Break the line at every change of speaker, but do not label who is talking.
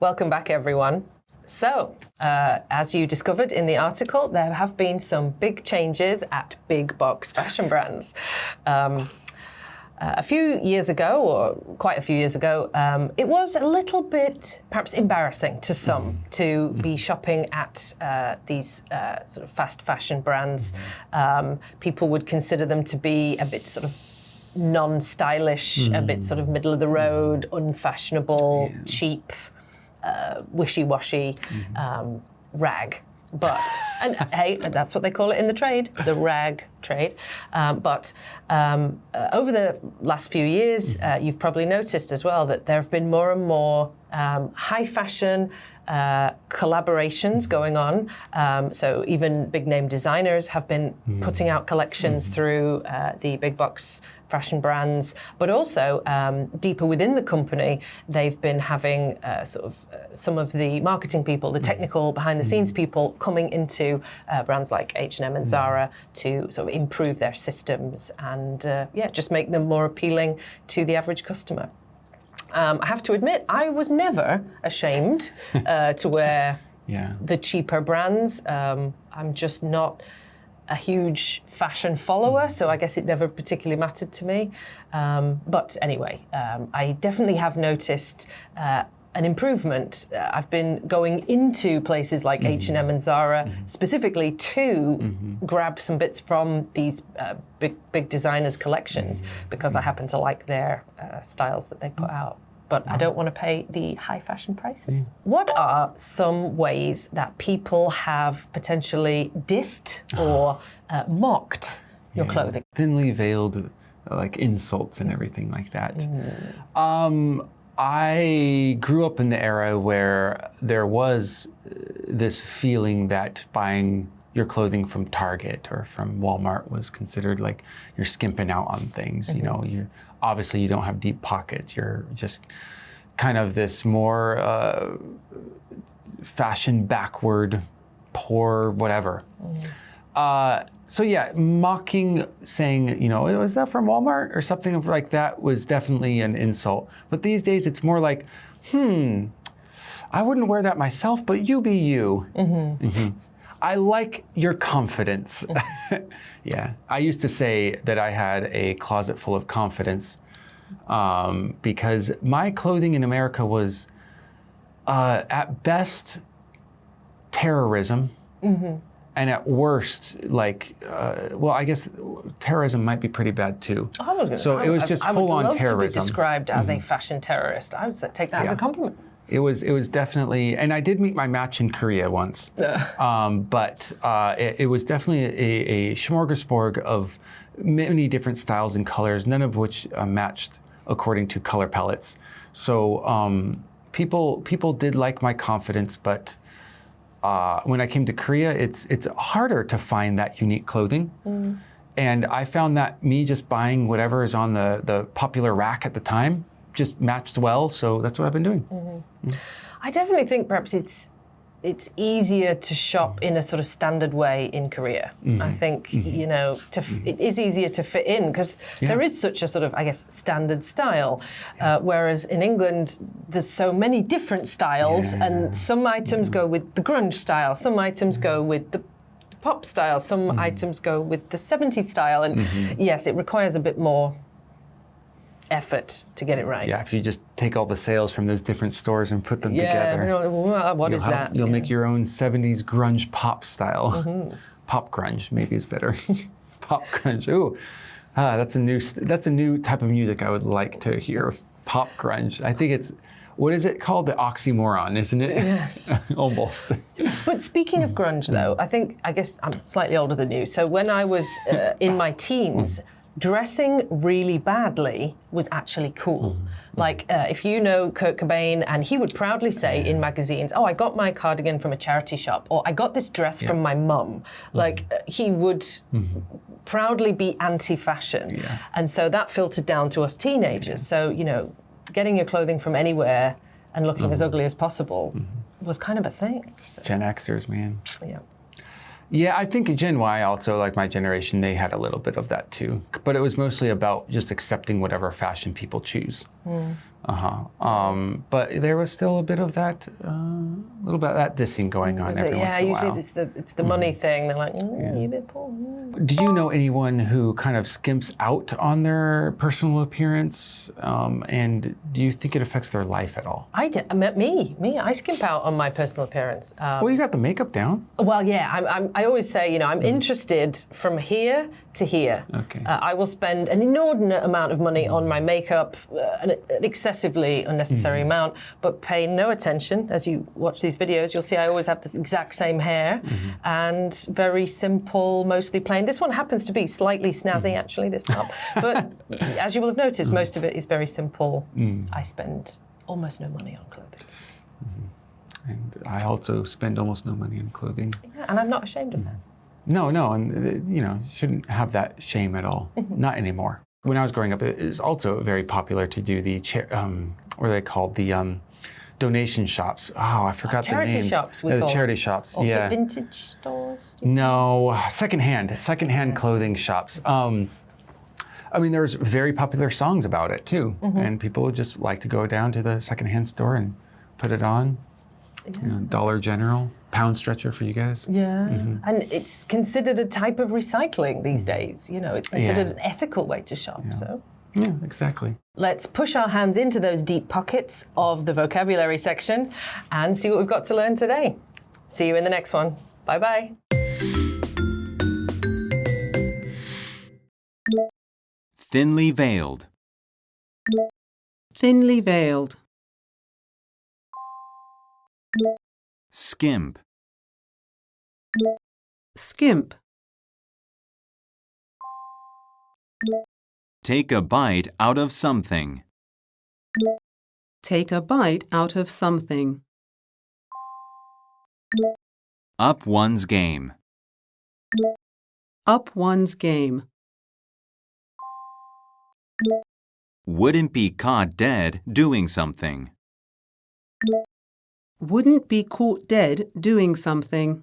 Welcome back, everyone. So, as you discovered in the article, there have been some big changes at big box fashion brands. A few years ago, or quite a few years ago, it was a little bit perhaps embarrassing to some to be shopping at these sort of fast fashion brands. People would consider them to be a bit sort of non-stylish, a bit sort of middle of the road, unfashionable, cheap, wishy-washy rag. But, and hey, that's what they call it in the trade, the rag trade. But over the last few years, you've probably noticed as well that there have been more and more high fashion collaborations going on. So even big name designers have been putting out collections through the big box fashion brands, but also deeper within the company, they've been having some of the marketing people, the technical behind the scenes people coming into brands like H&M and Zara to sort of improve their systems and just make them more appealing to the average customer. I have to admit, I was never ashamed to wear the cheaper brands. I'm just not a huge fashion follower, so I guess it never particularly mattered to me. But anyway, I definitely have noticed an improvement. I've been going into places like H&M and Zara specifically to grab some bits from these big designers' collections because I happen to like their styles that they put out. But I don't want to pay the high fashion prices. What are some ways that people have potentially dissed or mocked your clothing?
Thinly veiled like insults and everything like that. I grew up in the era where there was this feeling that buying your clothing from Target or from Walmart was considered like you're skimping out on things. You know, obviously you don't have deep pockets. You're just kind of this more fashion backward, poor, whatever. So yeah, mocking, saying, you know, is that from Walmart or something like that was definitely an insult. But these days it's more like, I wouldn't wear that myself, but you be you. I like your confidence. Yeah, I used to say that I had a closet full of confidence because my clothing in America was at best terrorism and at worst like, well, I guess terrorism might be pretty bad too. It was just full on terrorism.
I would love to be described as a fashion terrorist. I would take that as a compliment.
It was definitely, and I did meet my match in Korea once, but it was definitely a smorgasbord of many different styles and colors, none of which matched according to color palettes. So people did like my confidence, but when I came to Korea, it's harder to find that unique clothing. And I found that me just buying whatever is on the popular rack at the time just matched well, so that's what I've been doing.
I definitely think perhaps it's easier to shop in a sort of standard way in Korea. I think, you know, it is easier to fit in because there is such a sort of, I guess, standard style. Whereas in England, there's so many different styles and some items go with the grunge style, some items go with the pop style, some items go with the 70s style. And yes, it requires a bit more effort to get it right.
Yeah, if you just take all the sales from those different stores and put them together.
What is that?
You'll make your own 70s grunge pop style. Pop grunge maybe is better. Pop grunge. Ooh, that's a new type of music I would like to hear. Pop grunge. I think it's, what is it called? The oxymoron, isn't it?
Yes.
Almost.
But speaking of grunge though, I guess I'm slightly older than you. So when I was in my teens, dressing really badly was actually cool. Like if you know Kurt Cobain, and he would proudly say in magazines, oh, I got my cardigan from a charity shop, or I got this dress from my mum. Like he would proudly be anti-fashion. And so that filtered down to us teenagers. So, you know, getting your clothing from anywhere and looking as ugly as possible was kind of a thing. So.
Gen Xers, man.
Yeah.
Yeah, I think Gen Y also, like my generation, they had a little bit of that too. But it was mostly about just accepting whatever fashion people choose. But there was still a bit of that, little bit of that dissing going on every once in a while.
Yeah, usually it's the money thing. They're like, you're a bit poor.
Do you know anyone who kind of skimps out on their personal appearance? And do you think it affects their life at all?
I skimp out on my personal appearance.
Well, you got the makeup down.
Well, yeah, I always say, I'm interested from here to here.
Okay.
I will spend an inordinate amount of money on my makeup, an excessively unnecessary amount, but pay no attention. As you watch these videos, you'll see I always have the exact same hair and very simple, mostly plain. This one happens to be slightly snazzy, actually, this top. But as you will have noticed, most of it is very simple. I spend almost no money on clothing.
And I also spend almost no money on clothing.
Yeah, and I'm not ashamed of that.
No, and you shouldn't have that shame at all. Not anymore. When I was growing up, it was also very popular to do the what are they called? The donation shops. Oh, I forgot the names.
Charity shops.
The charity shops.
Or
yeah.
the vintage stores.
No, secondhand clothing shops. I mean, there's very popular songs about it too, and people would just like to go down to the secondhand store and put it on. Yeah. Dollar General, pound stretcher for you guys.
Yeah, and it's considered a type of recycling these days. It's considered an ethical way to shop.
Yeah.
So.
Yeah, exactly.
Let's push our hands into those deep pockets of the vocabulary section and see what we've got to learn today. See you in the next one. Bye-bye.
Thinly veiled.
Thinly veiled.
Skimp.
Skimp.
Take a bite out of something.
Take a bite out of something.
Up one's game.
Up one's game.
Wouldn't be caught dead doing something.
Wouldn't be caught dead doing something.